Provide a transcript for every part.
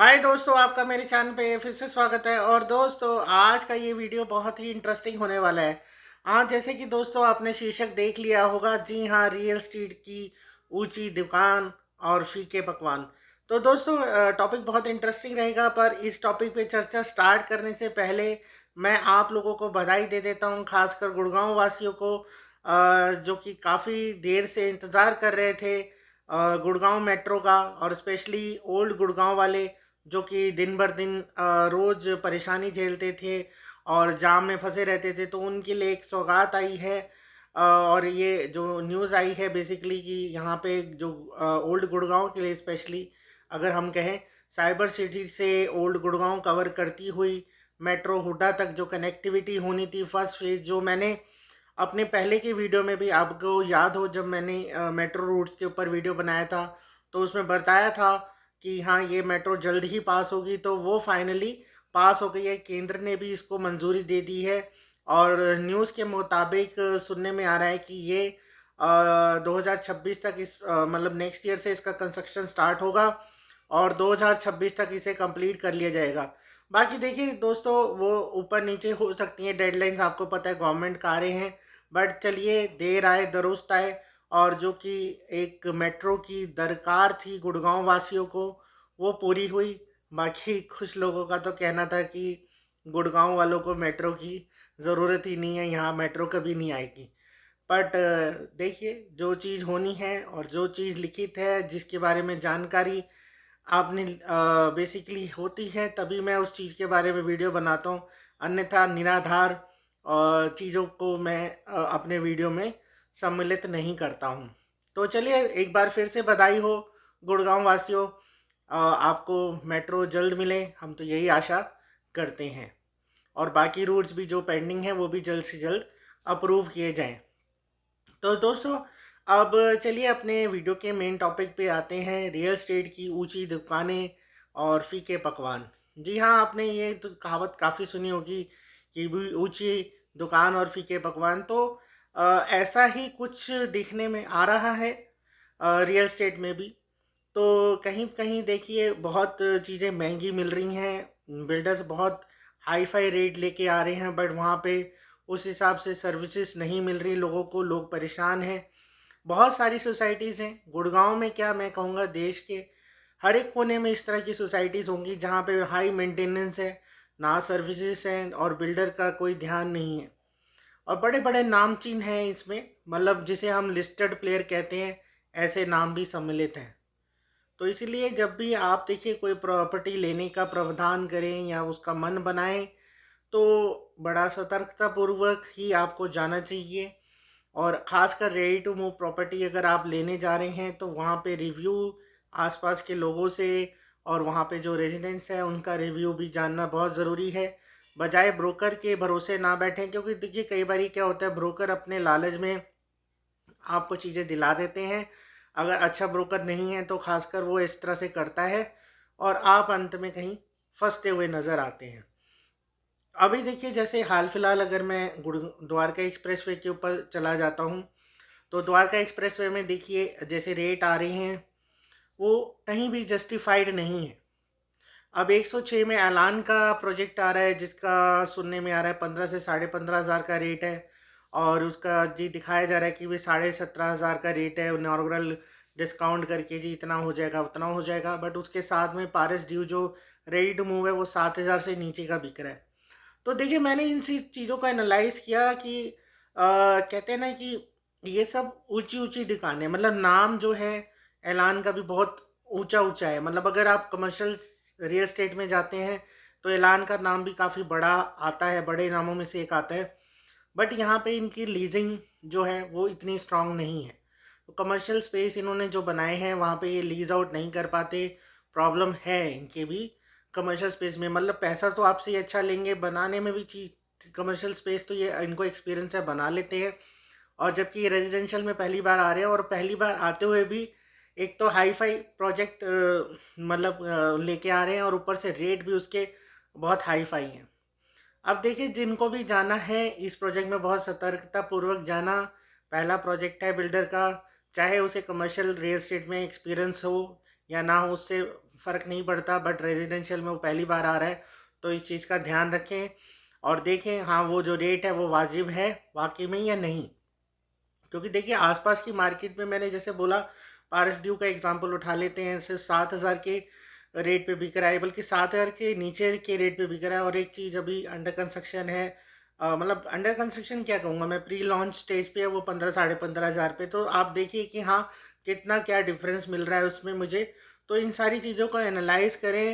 हाय दोस्तों, आपका मेरे चैनल पे फिर से स्वागत है। और दोस्तों, आज का ये वीडियो बहुत ही इंटरेस्टिंग होने वाला है। आज जैसे कि दोस्तों आपने शीर्षक देख लिया होगा, जी हाँ, रियल स्टेट की ऊंची दुकान और फीके पकवान। तो दोस्तों, टॉपिक बहुत इंटरेस्टिंग रहेगा, पर इस टॉपिक पे चर्चा स्टार्ट करने से पहले मैं आप लोगों को बधाई दे देता हूँ, खासकर गुड़गांव वासियों को, जो कि काफ़ी देर से इंतज़ार कर रहे थे गुड़गांव मेट्रो का। और स्पेशली ओल्ड गुड़गांव वाले, जो कि दिन भर दिन रोज़ परेशानी झेलते थे और जाम में फंसे रहते थे, तो उनके लिए एक सौगात आई है। और ये जो न्यूज़ आई है बेसिकली कि यहाँ पे जो ओल्ड गुड़गांव के लिए स्पेशली, अगर हम कहें, साइबर सिटी से ओल्ड गुड़गांव कवर करती हुई मेट्रो हुडा तक जो कनेक्टिविटी होनी थी, फर्स्ट फेज, जो मैंने अपने पहले की वीडियो में भी, आपको याद हो जब मैंने मेट्रो रूट्स के ऊपर वीडियो बनाया था, तो उसमें बताया था कि हाँ, ये मेट्रो जल्द ही पास होगी। तो वो फाइनली पास हो गई है, केंद्र ने भी इसको मंजूरी दे दी है। और न्यूज़ के मुताबिक सुनने में आ रहा है कि ये 2026 तक मतलब नेक्स्ट ईयर से इसका कंस्ट्रक्शन स्टार्ट होगा और 2026 तक इसे कंप्लीट कर लिया जाएगा। बाकी देखिए दोस्तों, वो ऊपर नीचे हो सकती हैं डेडलाइंस, आपको पता है गवर्नमेंट कार्य हैं, बट चलिए, देर आए दुरुस्त आए। और जो कि एक मेट्रो की दरकार थी गुड़गांव वासियों को, वो पूरी हुई। बाकी कुछ लोगों का तो कहना था कि गुड़गांव वालों को मेट्रो की ज़रूरत ही नहीं है, यहाँ मेट्रो कभी नहीं आएगी। बट देखिए, जो चीज़ होनी है और जो चीज़ लिखित है, जिसके बारे में जानकारी आपने बेसिकली होती है, तभी मैं उस चीज़ के बारे में वीडियो बनाता हूँ। अन्यथा निराधार चीज़ों को मैं अपने वीडियो में सम्मिलित नहीं करता हूँ। तो चलिए, एक बार फिर से बधाई हो गुड़गांव वासियों, आपको मेट्रो जल्द मिले, हम तो यही आशा करते हैं। और बाकी रूट्स भी जो पेंडिंग हैं वो भी जल्द से जल्द अप्रूव किए जाएं। तो दोस्तों, अब चलिए अपने वीडियो के मेन टॉपिक पे आते हैं, रियल एस्टेट की ऊंची दुकानें और फीके पकवान। जी हाँ, आपने ये तो कहावत काफ़ी सुनी होगी कि भी ऊंची दुकान और फीके पकवान। तो ऐसा ही कुछ दिखने में आ रहा है रियल एस्टेट में भी। तो कहीं कहीं देखिए, बहुत चीज़ें महंगी मिल रही हैं, बिल्डर्स बहुत हाई फाई रेट लेके आ रहे हैं, बट वहाँ पे उस हिसाब से सर्विसेज नहीं मिल रही लोगों को, लोग परेशान हैं। बहुत सारी सोसाइटीज़ हैं गुड़गांव में, क्या मैं कहूँगा, देश के हर एक कोने में इस तरह की सोसाइटीज़ होंगी जहाँ पे हाई मेंटेनेंस है, ना सर्विसेज हैं और बिल्डर का कोई ध्यान नहीं है। और बड़े बड़े नामचीन हैं इसमें, मतलब जिसे हम लिस्टेड प्लेयर कहते हैं, ऐसे नाम भी सम्मिलित हैं। तो इसीलिए जब भी आप देखिए कोई प्रॉपर्टी लेने का प्रावधान करें या उसका मन बनाएं, तो बड़ा सतर्कतापूर्वक ही आपको जाना चाहिए। और ख़ासकर रेडी टू मूव प्रॉपर्टी अगर आप लेने जा रहे हैं, तो वहाँ पे रिव्यू आसपास के लोगों से और वहाँ पे जो रेजिडेंट्स हैं उनका रिव्यू भी जानना बहुत ज़रूरी है। बजाय ब्रोकर के भरोसे ना बैठें, क्योंकि देखिए कई बार क्या होता है, ब्रोकर अपने लालच में आपको चीज़ें दिला देते हैं। अगर अच्छा ब्रोकर नहीं है तो खासकर वो इस तरह से करता है और आप अंत में कहीं फंसते हुए नज़र आते हैं। अभी देखिए, जैसे हाल फिलहाल अगर मैं द्वारका एक्सप्रेसवे के ऊपर चला जाता हूँ, तो द्वारका एक्सप्रेसवे में देखिए जैसे रेट आ रहे हैं, वो कहीं भी जस्टिफाइड नहीं है। अब 106 में ऐलान का प्रोजेक्ट आ रहा है, जिसका सुनने में आ रहा है 15 से 15,500 का रेट है। और उसका जी दिखाया जा रहा है कि भी 17,500 का रेट है, इनॉग्रल डिस्काउंट करके जी इतना हो जाएगा उतना हो जाएगा। बट उसके साथ में पारस ड्यू जो रेडी टू मूव है, वो 7,000 से नीचे का बिक रहा है। तो देखिए, मैंने इन चीज़ों का एनालाइज किया कि कहते हैं ना कि ये सब ऊंची ऊंची दुकानें, मतलब नाम जो है ऐलान का भी बहुत ऊंचा ऊंचा है। मतलब अगर आप कमर्शियल रियल एस्टेट में जाते हैं, तो ऐलान का नाम भी काफ़ी बड़ा आता है, बड़े नामों में से एक आता है। बट यहाँ पे इनकी लीजिंग जो है वो इतनी स्ट्रांग नहीं है। तो कमर्शियल स्पेस इन्होंने जो बनाए हैं, वहाँ पे ये लीज आउट नहीं कर पाते। प्रॉब्लम है इनके भी कमर्शियल स्पेस में। मतलब पैसा तो आपसे ये अच्छा लेंगे, बनाने में भी चीज कमर्शियल स्पेस तो ये इनको एक्सपीरियंस है, बना लेते हैं। और जबकि ये रेजिडेंशियल में पहली बार आ रहे हैं, और पहली बार आते हुए भी एक तो हाई फाई प्रोजेक्ट मतलब लेके आ रहे हैं, और ऊपर से रेट भी उसके बहुत हाई फाई हैं। अब देखिए, जिनको भी जाना है इस प्रोजेक्ट में, बहुत सतर्कता पूर्वक जाना। पहला प्रोजेक्ट है बिल्डर का, चाहे उसे कमर्शियल रियल एस्टेट में एक्सपीरियंस हो या ना हो, उससे फ़र्क नहीं पड़ता, बट रेजिडेंशियल में वो पहली बार आ रहा है, तो इस चीज़ का ध्यान रखें और देखें हाँ वो जो रेट है वो वाजिब है वाकई में या नहीं। क्योंकि देखिए आसपास की मार्केट में मैंने जैसे बोला, पारस ड्यू का एग्जांपल उठा लेते हैं, सिर्फ 7,000 के रेट पे बिक रहा है, बल्कि 7,000 के नीचे के रेट पे बिक रहा है। और एक चीज़ अभी अंडर कंस्ट्रक्शन है, मतलब अंडर कंस्ट्रक्शन क्या कहूँगा मैं, प्री लॉन्च स्टेज पे है, वो 15 15,500 पे। तो आप देखिए कि हाँ कितना क्या डिफरेंस मिल रहा है उसमें मुझे। तो इन सारी चीज़ों को एनालाइज करें,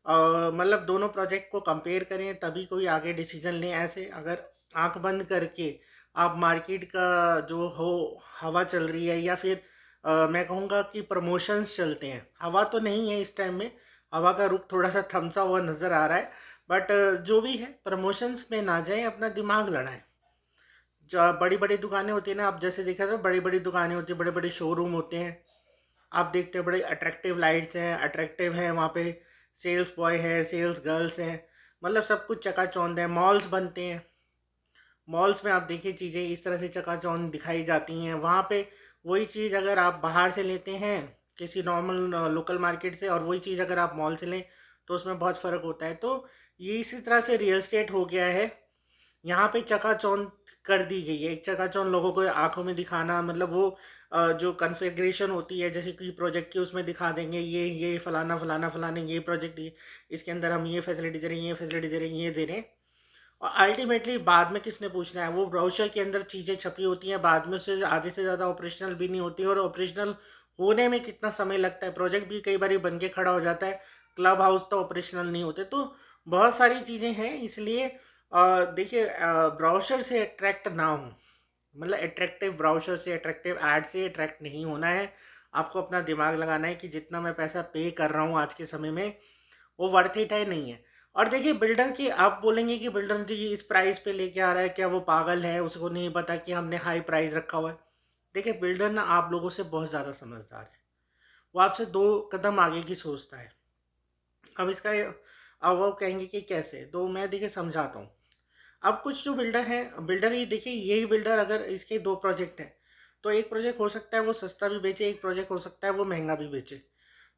मतलब दोनों प्रोजेक्ट को कंपेयर करें, तभी कोई आगे डिसीजन लें। ऐसे अगर आंख बंद करके आप मार्केट का जो हो हवा चल रही है, या फिर मैं कहूँगा कि प्रमोशंस चलते हैं, हवा तो नहीं है इस टाइम में, हवा का रुख थोड़ा सा थमसा हुआ नज़र आ रहा है, बट जो भी है प्रमोशंस में ना जाएं, अपना दिमाग लड़ाएं। जो बड़ी बड़ी दुकानें होती है ना, आप जैसे देखा तो बड़ी बड़ी दुकानें होती हैं, बड़े बड़े शोरूम होते हैं, आप देखते हैं बड़े अट्रैक्टिव लाइट्स हैं, अट्रैक्टिव है वहाँ पे, सेल्स बॉय है, सेल्स गर्ल्स हैं, मतलब सब कुछ चकाचौंध है। मॉल्स बनते हैं, मॉल्स में आप देखिए चीज़ें इस तरह से चकाचौंध दिखाई जाती हैं। वहाँ पे वही चीज़ अगर आप बाहर से लेते हैं किसी नॉर्मल लोकल मार्केट से, और वही चीज़ अगर आप मॉल से लें, तो उसमें बहुत फ़र्क होता है। तो ये इसी तरह से रियल स्टेट हो गया है, यहाँ पे चकाचौंध कर दी गई है। एक चकाचौंध लोगों को आंखों में दिखाना, मतलब वो जो कन्फिग्रेशन होती है जैसे कि प्रोजेक्ट की, उसमें दिखा देंगे ये फलाना फलाना फलाने, ये प्रोजेक्ट इसके अंदर हम ये फैसिलिटी दे रहे हैं, ये फैसिलिटी दे रहे हैं, ये दे रहे हैं। और अल्टीमेटली बाद में किसने पूछना है, वो ब्राउचर के अंदर चीज़ें छपी होती हैं, बाद में से आधे से ज़्यादा ऑपरेशनल भी नहीं होती, और ऑपरेशनल होने में कितना समय लगता है, प्रोजेक्ट भी कई बार बन के खड़ा हो जाता है, क्लब हाउस तो ऑपरेशनल नहीं होते। तो बहुत सारी चीज़ें हैं, इसलिए देखिए ब्राउचर से अट्रैक्ट ना हो, मतलब अट्रैक्टिव ब्राउचर से, अट्रैक्टिव ऐड से अट्रैक्ट नहीं होना है। आपको अपना दिमाग लगाना है कि जितना मैं पैसा पे कर रहा हूँ आज के समय में, वो वर्थ इट है नहीं है। और देखिए बिल्डर की, आप बोलेंगे कि बिल्डर जी इस प्राइस पे लेके आ रहा है, क्या वो पागल है, उसको नहीं पता कि हमने हाई प्राइस रखा हुआ है। देखिए बिल्डर ना आप लोगों से बहुत ज़्यादा समझदार है, वो आपसे 2 कदम आगे की सोचता है। अब इसका अब वो कहेंगे कि कैसे, तो मैं देखिए समझाता हूँ। अब कुछ जो बिल्डर हैं, बिल्डर ही देखिए, यही बिल्डर अगर इसके 2 प्रोजेक्ट हैं, तो एक प्रोजेक्ट हो सकता है वो सस्ता भी बेचे, एक प्रोजेक्ट हो सकता है वो महंगा भी बेचे।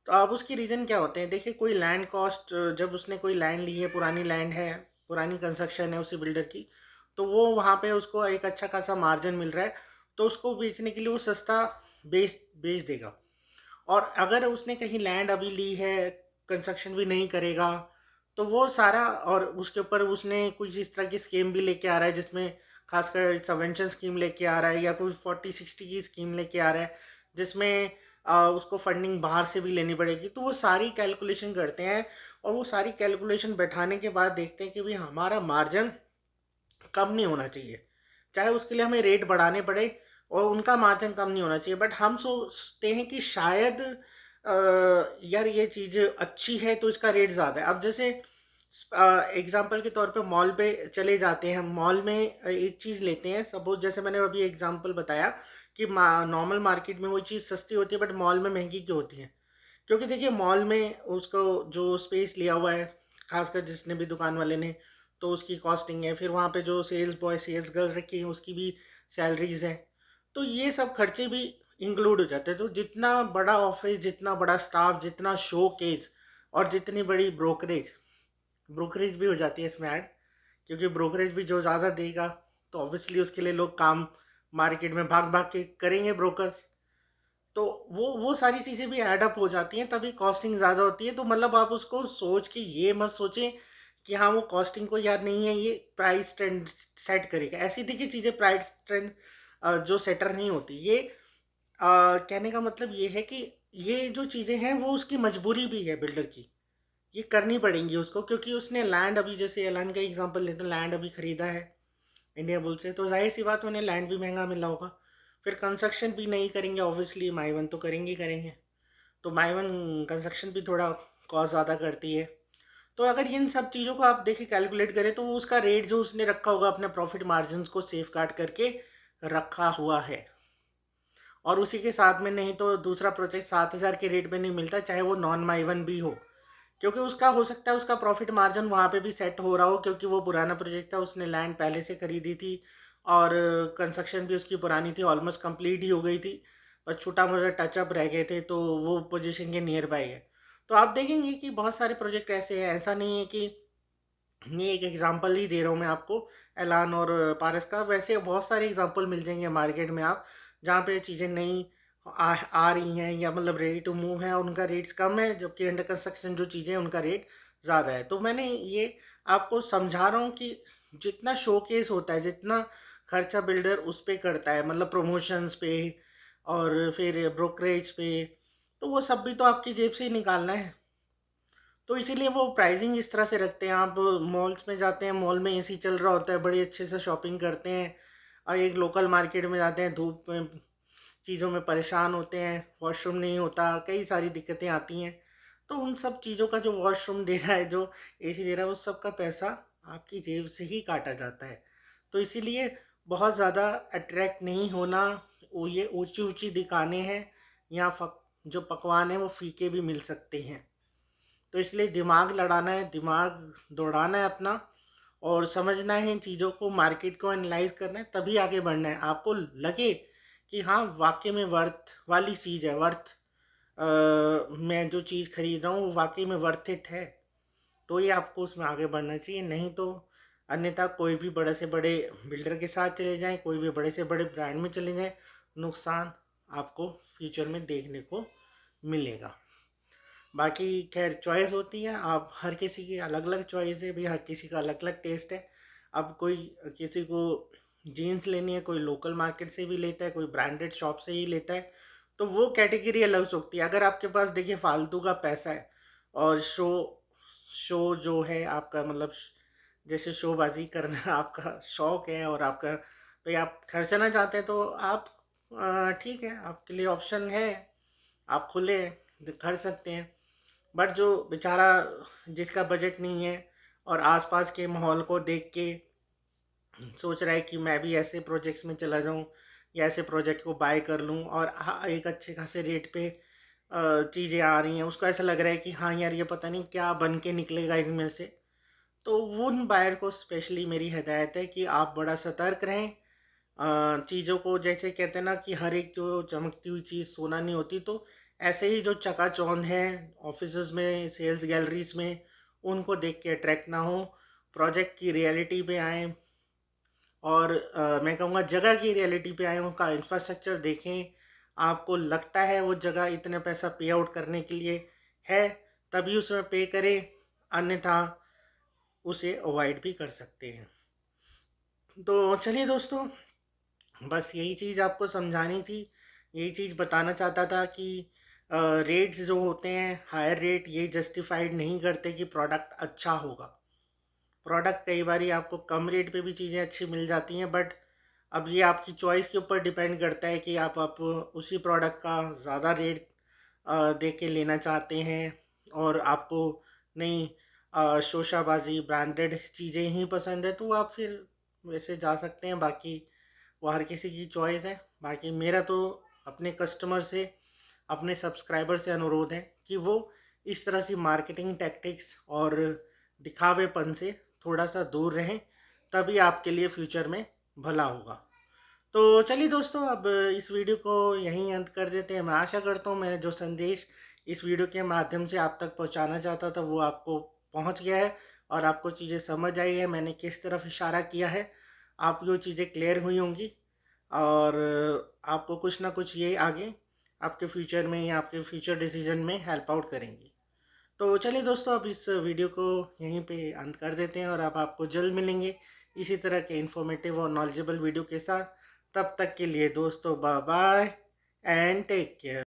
तो अब उसकी रीज़न क्या होते हैं, देखिए कोई लैंड कॉस्ट, जब उसने कोई लैंड ली है, पुरानी लैंड है, पुरानी कंस्ट्रक्शन है उसी बिल्डर की, तो वो वहाँ पे उसको एक अच्छा खासा मार्जिन मिल रहा है, तो उसको बेचने के लिए वो सस्ता बेच बेच देगा। और अगर उसने कहीं लैंड अभी ली है, कंस्ट्रक्शन भी नहीं करेगा, तो वो सारा, और उसके ऊपर उसने कुछ इस तरह की स्कीम भी लेके आ रहा है, जिसमें खासकर सबवेंशन स्कीम लेके आ रहा है, या कोई 40-60 की स्कीम लेके आ रहा है, जिसमें उसको फंडिंग बाहर से भी लेनी पड़ेगी। तो वो सारी कैलकुलेशन करते हैं, और वो सारी कैलकुलेशन बैठाने के बाद देखते हैं कि भाई हमारा मार्जिन कम नहीं होना चाहिए, चाहे उसके लिए हमें रेट बढ़ाने पड़े, और उनका मार्जिन कम नहीं होना चाहिए। बट हम सोचते हैं कि शायद यार ये चीज़ अच्छी है तो इसका रेट ज़्यादा है। अब जैसे एग्जांपल के तौर पे मॉल पे चले जाते हैं, मॉल में एक चीज़ लेते हैं, सपोज जैसे मैंने अभी एग्जांपल बताया कि नॉर्मल मार्केट में वो चीज़ सस्ती होती है, बट मॉल में महंगी क्यों होती है। क्योंकि देखिए मॉल में उसको जो स्पेस लिया हुआ है, खासकर जिसने भी दुकान वाले ने, तो उसकी कॉस्टिंग है, फिर वहाँ पे जो सेल्स बॉय सेल्स गर्ल रखी हैं उसकी भी सैलरीज हैं, तो ये सब खर्चे भी इंक्लूड हो जाते हैं। तो जितना बड़ा ऑफिस, जितना बड़ा स्टाफ, जितना शो केस, और जितनी बड़ी ब्रोकरेज, ब्रोकरेज भी हो जाती है इसमें ऐड, क्योंकि ब्रोकरेज भी जो ज़्यादा देगा, तो ऑब्वियसली उसके लिए लोग काम मार्केट में भाग भाग के करेंगे, ब्रोकर्स। तो वो सारी चीज़ें भी ऐड अप हो जाती हैं, तभी कॉस्टिंग ज़्यादा होती है। तो मतलब आप उसको सोच के ये मत सोचें कि हाँ वो कॉस्टिंग को याद नहीं है, ये प्राइस ट्रेंड सेट करेगा। ऐसी देखिए चीज़ें प्राइस ट्रेंड जो सेटर नहीं होती, ये कहने का मतलब ये है कि ये जो चीज़ें हैं वो उसकी मजबूरी भी है बिल्डर की, ये करनी पड़ेंगी उसको, क्योंकि उसने लैंड, अभी जैसे एलान का एग्जांपल लेते हैं, लैंड अभी ख़रीदा है इंडिया बुल से, तो जाहिर सी बात उन्हें लैंड भी महंगा मिला होगा। फिर कंस्ट्रक्शन भी नहीं करेंगे ऑब्वियसली, माई वन तो करेंगे ही करेंगे, तो माई वन कंस्ट्रक्शन भी थोड़ा कॉस्ट ज़्यादा करती है। तो अगर इन सब चीज़ों को आप देखिए कैलकुलेट करें, तो वो उसका रेट जो उसने रखा होगा अपने प्रॉफिट मार्जिन को सेफ गार्ड करके रखा हुआ है। और उसी के साथ में नहीं तो दूसरा प्रोजेक्ट 7,000 के रेट में नहीं मिलता, चाहे वो नॉन माई वन भी हो, क्योंकि उसका हो सकता है उसका प्रॉफिट मार्जिन वहाँ पे भी सेट हो रहा हो, क्योंकि वो पुराना प्रोजेक्ट था, उसने लैंड पहले से खरीदी थी, और कंस्ट्रक्शन भी उसकी पुरानी थी, ऑलमोस्ट कंप्लीट ही हो गई थी, बस छोटा मोटा टचअप रह गए थे, तो वो पोजीशन के नियर बाई है। तो आप देखेंगे कि बहुत सारे प्रोजेक्ट ऐसे हैं, ऐसा नहीं है कि ये एक एग्जांपल ही दे रहा हूँ मैं आपको एलान और पारस का, वैसे बहुत सारे एग्जांपल मिल जाएंगे मार्केट में आप, जहाँ पे चीज़ें नई आ रही हैं या मतलब रेडी टू मूव है, उनका रेट्स कम है, जबकि अंडर कंस्ट्रक्शन जो चीज़ें हैं उनका रेट ज़्यादा है। तो मैंने ये आपको समझा रहा हूँ कि जितना शोकेस होता है, जितना खर्चा बिल्डर उस पे करता है, मतलब प्रमोशंस पे और फिर ब्रोकरेज पे, तो वो सब भी तो आपकी जेब से ही निकालना है। तो इसीलिए वो प्राइसिंग इस तरह से रखते हैं। आप मॉल्स में जाते हैं, मॉल में एसी चल रहा होता है, बड़ी अच्छे से शॉपिंग करते हैं, और एक लोकल मार्केट में जाते हैं, धूप में चीज़ों में परेशान होते हैं, वॉशरूम नहीं होता, कई सारी दिक्कतें आती हैं। तो उन सब चीज़ों का जो वॉशरूम दे रहा है, जो एसी दे रहा है, उस सब का पैसा आपकी जेब से ही काटा जाता है। तो इसीलिए बहुत ज़्यादा अट्रैक्ट नहीं होना। वो ये ऊंची ऊंची दुकानें हैं, यहाँ जो पकवान है वो फीके भी मिल सकते हैं। तो इसलिए दिमाग लड़ाना है, दिमाग दौड़ाना है अपना, और समझना है इन चीज़ों को, मार्केट को एनालाइज करना है, तभी आगे बढ़ना है। आपको लगे कि हाँ वाकई में वर्थ वाली चीज़ है, मैं जो चीज़ खरीद रहा हूँ वो वाकई में वर्थ इट है, तो ये आपको उसमें आगे बढ़ना चाहिए। नहीं तो अन्यथा कोई भी बड़े से बड़े बिल्डर के साथ चले जाएं, कोई भी बड़े से बड़े ब्रांड में चले जाएं, नुकसान आपको फ्यूचर में देखने को मिलेगा। बाकी खैर चॉइस होती है, आप हर किसी की अलग अलग चॉइस है भी, हर किसी का अलग अलग टेस्ट है। अब कोई किसी को जीन्स लेनी है, कोई लोकल मार्केट से भी लेता है, कोई ब्रांडेड शॉप से ही लेता है, तो वो कैटेगरी अलग से होती है। अगर आपके पास देखिए फालतू का पैसा है और शो शो जो है आपका, मतलब जैसे शोबाजी करना आपका शौक है, और आपका भाई आप खर्चना चाहते हैं, तो आप ठीक है, आपके लिए ऑप्शन है, आप खुले खर्च सकते हैं। बट जो बेचारा जिसका बजट नहीं है और आसपास के माहौल को देख के सोच रहा है कि मैं भी ऐसे प्रोजेक्ट्स में चला जाऊं या ऐसे प्रोजेक्ट को बाय कर लूं, और एक अच्छे खासे रेट पे चीज़ें आ रही हैं, उसको ऐसा लग रहा है कि हाँ यार ये पता नहीं क्या बन के निकलेगा इनमें से, तो उन बायर को स्पेशली मेरी हिदायत है कि आप बड़ा सतर्क रहें। चीज़ों को जैसे कहते हैं ना कि हर एक जो चमकती हुई चीज़ सोना नहीं होती, तो ऐसे ही जो चकाचौंध है ऑफिसेज में, सेल्स गैलरीज में, उनको देख के अट्रैक्ट ना हो, प्रोजेक्ट की रियलिटी पे आएँ, और मैं कहूँगा जगह की रियलिटी पे आएँ, उनका इंफ्रास्ट्रक्चर देखें। आपको लगता है वो जगह इतने पैसा पे आउट करने के लिए है, तभी उसमें पे करें, अन्यथा उसे अवॉइड भी कर सकते हैं। तो चलिए दोस्तों, बस यही चीज़ आपको समझानी थी, यही चीज़ बताना चाहता था कि रेट्स जो होते हैं हायर रेट, ये जस्टिफाइड नहीं करते कि प्रोडक्ट अच्छा होगा। प्रोडक्ट कई बार आपको कम रेट पे भी चीज़ें अच्छी मिल जाती हैं, बट अब ये आपकी चॉइस के ऊपर डिपेंड करता है कि आप उसी प्रोडक्ट का ज़्यादा रेट दे के लेना चाहते हैं, और आपको नई शोशाबाजी ब्रांडेड चीज़ें ही पसंद है, तो आप फिर वैसे जा सकते हैं। बाकी वो हर किसी की चॉइस है। बाकी मेरा तो अपने कस्टमर से, अपने सब्सक्राइबर से अनुरोध है कि वो इस तरह की मार्केटिंग टैक्टिक्स और दिखावेपन से थोड़ा सा दूर रहें, तभी आपके लिए फ्यूचर में भला होगा। तो चलिए दोस्तों, अब इस वीडियो को यहीं अंत कर देते हैं। मैं आशा करता हूँ मैं जो संदेश इस वीडियो के माध्यम से आप तक पहुँचाना चाहता था वो आपको पहुँच गया है, और आपको चीज़ें समझ आई है, मैंने किस तरफ इशारा किया है, आप वो चीज़ें क्लियर हुई होंगी, और आपको कुछ ना कुछ ये आगे आपके फ्यूचर में या आपके फ्यूचर डिसीजन में हेल्प आउट करेंगी। तो चलिए दोस्तों, अब इस वीडियो को यहीं पे अंत कर देते हैं, और अब आपको जल्द मिलेंगे इसी तरह के इन्फॉर्मेटिव और नॉलेजेबल वीडियो के साथ। तब तक के लिए दोस्तों, bye bye and take care.